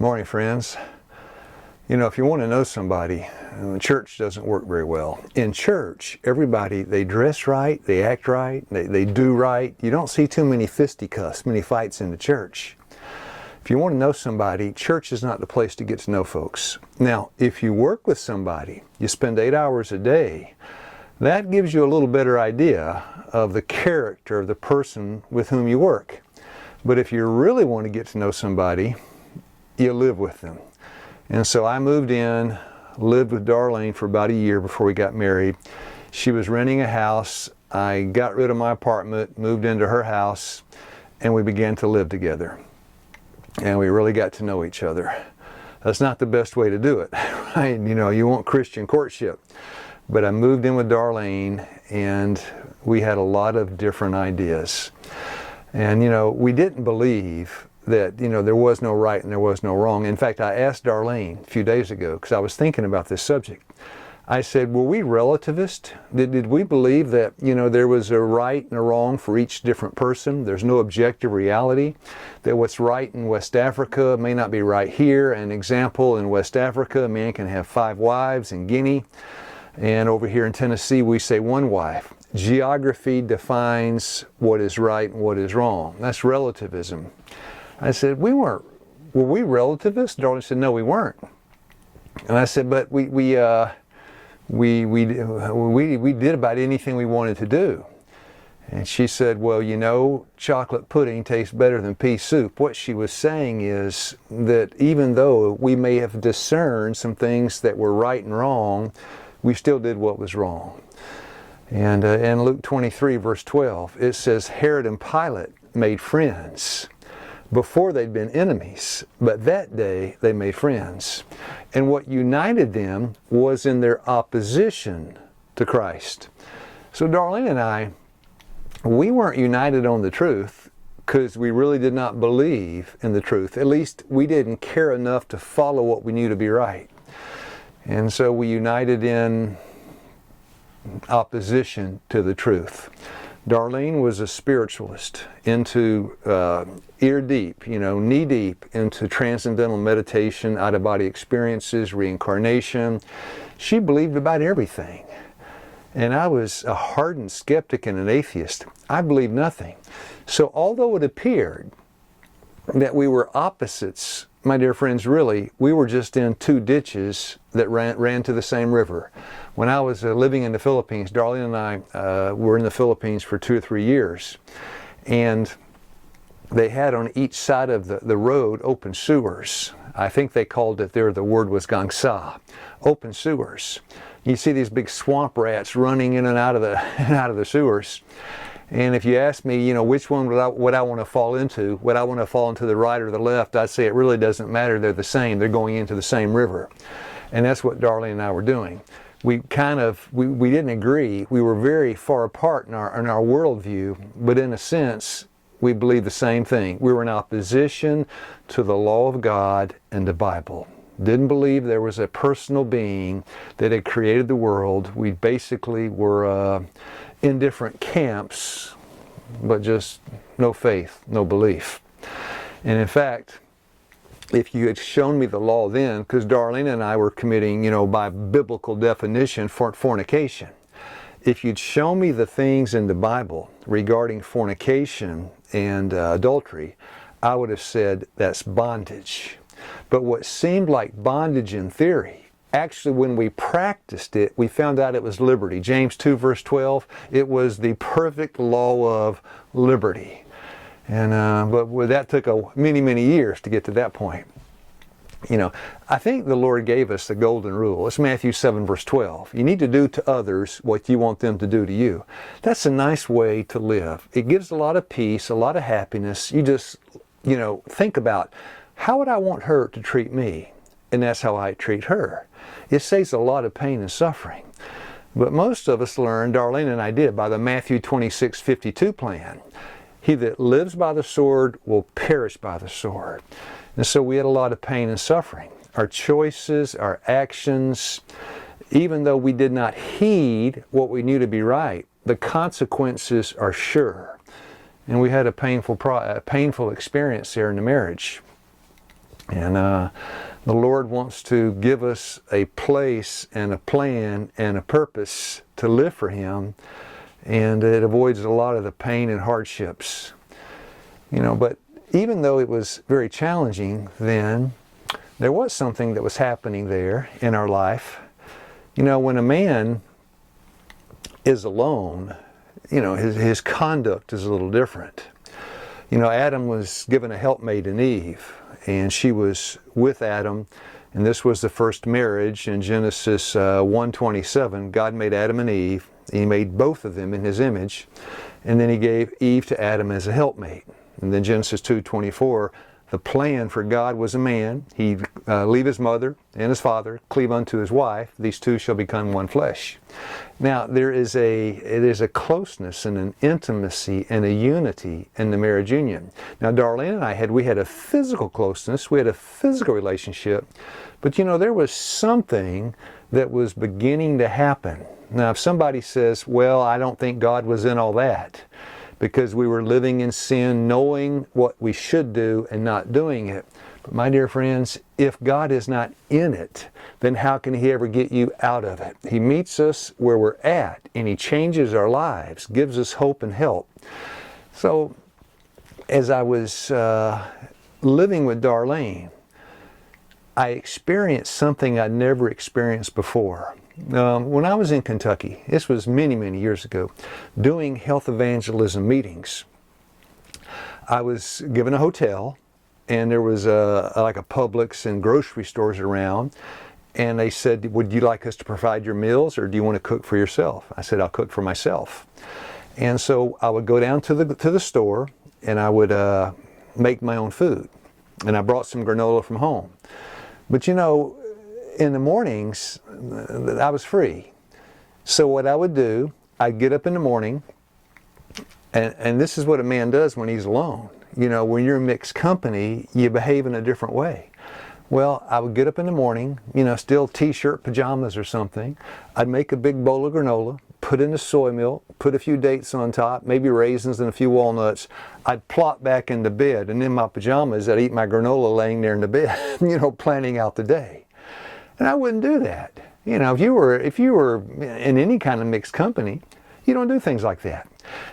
Morning, friends. You know, if you want to know somebody, church doesn't work very well. In church, everybody, they dress right, they act right, they do right. You don't see too many fisticuffs, many fights in the church. If you want to know somebody, church is not the place to get to know folks. Now, if you work with somebody, you spend 8 hours a day, that gives you a little better idea of the character of the person with whom you work. But if you really want to get to know somebody, you live with them. And so I moved in, lived with Darlene for about a year before we got married. She was renting a house. I got rid of my apartment, moved into her house, and we began to live together. And we really got to know each other. That's not the best way to do it, right? You know, you want Christian courtship. But I moved in with Darlene, and we had a lot of different ideas. And, you know, we didn't believe that, you know, there was no right and there was no wrong. In fact, I asked Darlene a few days ago, because I was thinking about this subject. I said, were we relativist? Did we believe that, you know, there was a right and a wrong for each different person? There's no objective reality. That what's right in West Africa may not be right here. An example, in West Africa, a man can have 5 wives in Guinea. And over here in Tennessee, we say 1 wife. Geography defines what is right and what is wrong. That's relativism. I said, were we relativists? Darlene said, no, we weren't. And I said, but we did about anything we wanted to do. And she said, well, you know, chocolate pudding tastes better than pea soup. What she was saying is that even though we may have discerned some things that were right and wrong, we still did what was wrong. And in Luke 23, verse 12, it says, Herod and Pilate made friends. Before they'd been enemies, but that day they made friends. And what united them was in their opposition to Christ. So Darlene and I, we weren't united on the truth because we really did not believe in the truth. At least we didn't care enough to follow what we knew to be right. And so we united in opposition to the truth. Darlene was a spiritualist, into ear deep, you know, knee deep into transcendental meditation, out-of-body experiences, reincarnation. She believed about everything. And I was a hardened skeptic and an atheist. I believed nothing. So although it appeared that we were opposites, my dear friends, really, we were just in 2 ditches that ran to the same river. When I was living in the Philippines, Darlene and I were in the Philippines for 2 or 3 years. And they had on each side of the road open sewers. I think they called it there, the word was gangsa, open sewers. You see these big swamp rats running in and out of the sewers. And if you ask me, you know, which one would I want to fall into? Would I want to fall into the right or the left? I'd say it really doesn't matter. They're the same. They're going into the same river. And that's what Darlene and I were doing. We didn't agree. We were very far apart in our worldview, but in a sense, we believed the same thing. We were in opposition to the law of God and the Bible. Didn't believe there was a personal being that had created the world. We basically were in different camps, but just no faith, no belief. And in fact, if you had shown me the law then, because Darlene and I were committing, you know, by biblical definition, fornication. If you'd shown me the things in the Bible regarding fornication and adultery, I would have said that's bondage. But what seemed like bondage in theory, actually when we practiced it, we found out it was liberty. James 2 verse 12, it was the perfect law of liberty. And but that took many years to get to that point. You know, I think the Lord gave us the golden rule. It's Matthew 7 verse 12. You need to do to others what you want them to do to you. That's a nice way to live. It gives a lot of peace, a lot of happiness. You just, you know, think about, how would I want her to treat me? And that's how I treat her. It saves a lot of pain and suffering. But most of us learned, Darlene and I did, by the Matthew 26:52 plan. He that lives by the sword will perish by the sword. And so we had a lot of pain and suffering. Our choices, our actions, even though we did not heed what we knew to be right, the consequences are sure. And we had a painful experience there in the marriage. And the Lord wants to give us a place and a plan and a purpose to live for Him, and it avoids a lot of the pain and hardships. But even though it was very challenging then, there was something that was happening there in our life. When a man is alone, his conduct is a little different. Adam was given a helpmate in Eve, and she was with Adam, and this was the first marriage. In Genesis 1:27, God made Adam and Eve. He made both of them in His image, and then He gave Eve to Adam as a helpmate. And then Genesis 2:24, the plan for God was a man. He'd leave his mother and his father, cleave unto his wife. These two shall become one flesh. Now, there is a closeness and an intimacy and a unity in the marriage union. Now, Darlene and I we had a physical closeness. We had a physical relationship. But there was something that was beginning to happen. Now, if somebody says, well, I don't think God was in all that, because we were living in sin, knowing what we should do and not doing it. But my dear friends, if God is not in it, then how can He ever get you out of it? He meets us where we're at, and He changes our lives, gives us hope and help. So, as I was living with Darlene, I experienced something I'd never experienced before. When I was in Kentucky, this was many, many years ago, doing health evangelism meetings, I was given a hotel, and there was like a Publix and grocery stores around, and they said, would you like us to provide your meals, or do you want to cook for yourself? I said, I'll cook for myself. And so I would go down to the store, and I would make my own food. And I brought some granola from home. But in the mornings, I was free. So what I would do, I'd get up in the morning, and this is what a man does when he's alone. When you're in mixed company, you behave in a different way. Well, I would get up in the morning, still t-shirt, pajamas or something. I'd make a big bowl of granola, put in the soy milk, put a few dates on top, maybe raisins and a few walnuts. I'd plop back into bed, and in my pajamas, I'd eat my granola laying there in the bed, planning out the day. And I wouldn't do that. If you were in any kind of mixed company, you don't do things like that.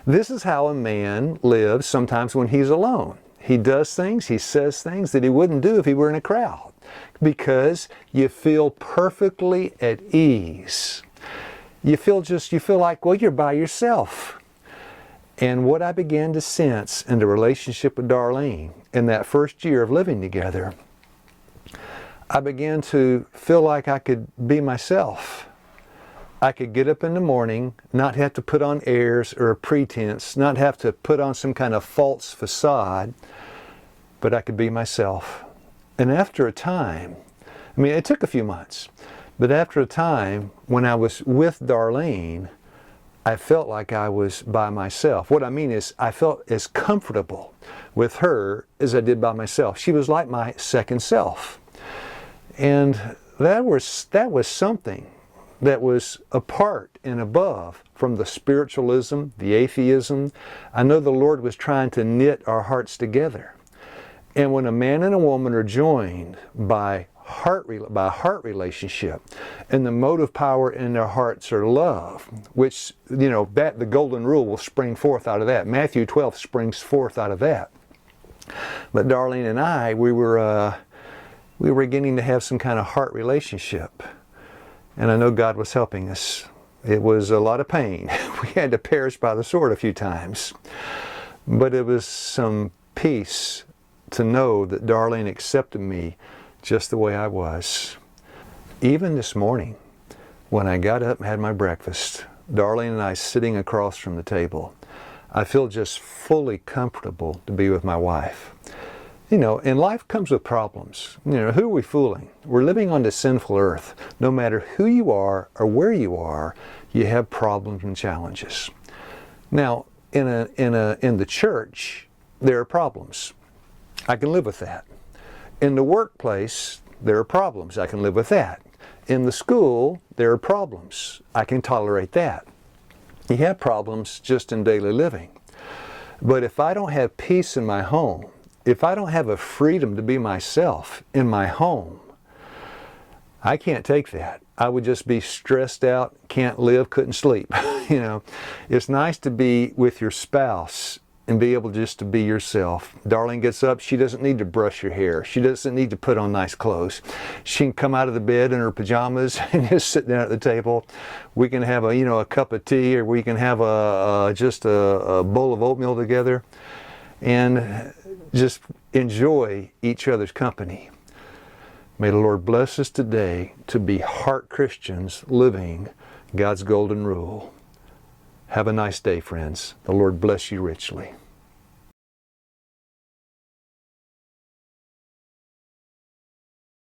This is how a man lives sometimes when he's alone. He does things, he says things that he wouldn't do if he were in a crowd, because you feel perfectly at ease. You feel like, well, you're by yourself. And what I began to sense in the relationship with Darlene in that first year of living together, I began to feel like I could be myself. I could get up in the morning, not have to put on airs or a pretense, not have to put on some kind of false facade, but I could be myself. And after a time, it took a few months, but after a time, when I was with Darlene, I felt like I was by myself. What I mean is, I felt as comfortable with her as I did by myself. She was like my second self. And that was something that was apart and above from the spiritualism, the atheism. I know the Lord was trying to knit our hearts together. And when a man and a woman are joined by heart relationship, and the motive power in their hearts are love, which, that the golden rule will spring forth out of that. Matthew 12 springs forth out of that. But Darlene and I, we were beginning to have some kind of heart relationship. And I know God was helping us. It was a lot of pain. We had to perish by the sword a few times. But it was some peace to know that Darlene accepted me just the way I was. Even this morning, when I got up and had my breakfast, Darlene and I sitting across from the table, I feel just fully comfortable to be with my wife. And life comes with problems. Who are we fooling? We're living on this sinful earth. No matter who you are or where you are, you have problems and challenges. Now, in the church, there are problems. I can live with that. In the workplace, there are problems. I can live with that. In the school, there are problems. I can tolerate that. You have problems just in daily living. But if I don't have peace in my home, if I don't have a freedom to be myself in my home, I can't take that. I would just be stressed out, can't live, couldn't sleep. You know, it's nice to be with your spouse and be able just to be yourself. Darlene gets up, she doesn't need to brush her hair. She doesn't need to put on nice clothes. She can come out of the bed in her pajamas and just sit down at the table. We can have a cup of tea, or we can have just a bowl of oatmeal together and just enjoy each other's company. May the Lord bless us today to be heart Christians living God's golden rule. Have a nice day, friends. The Lord bless you richly.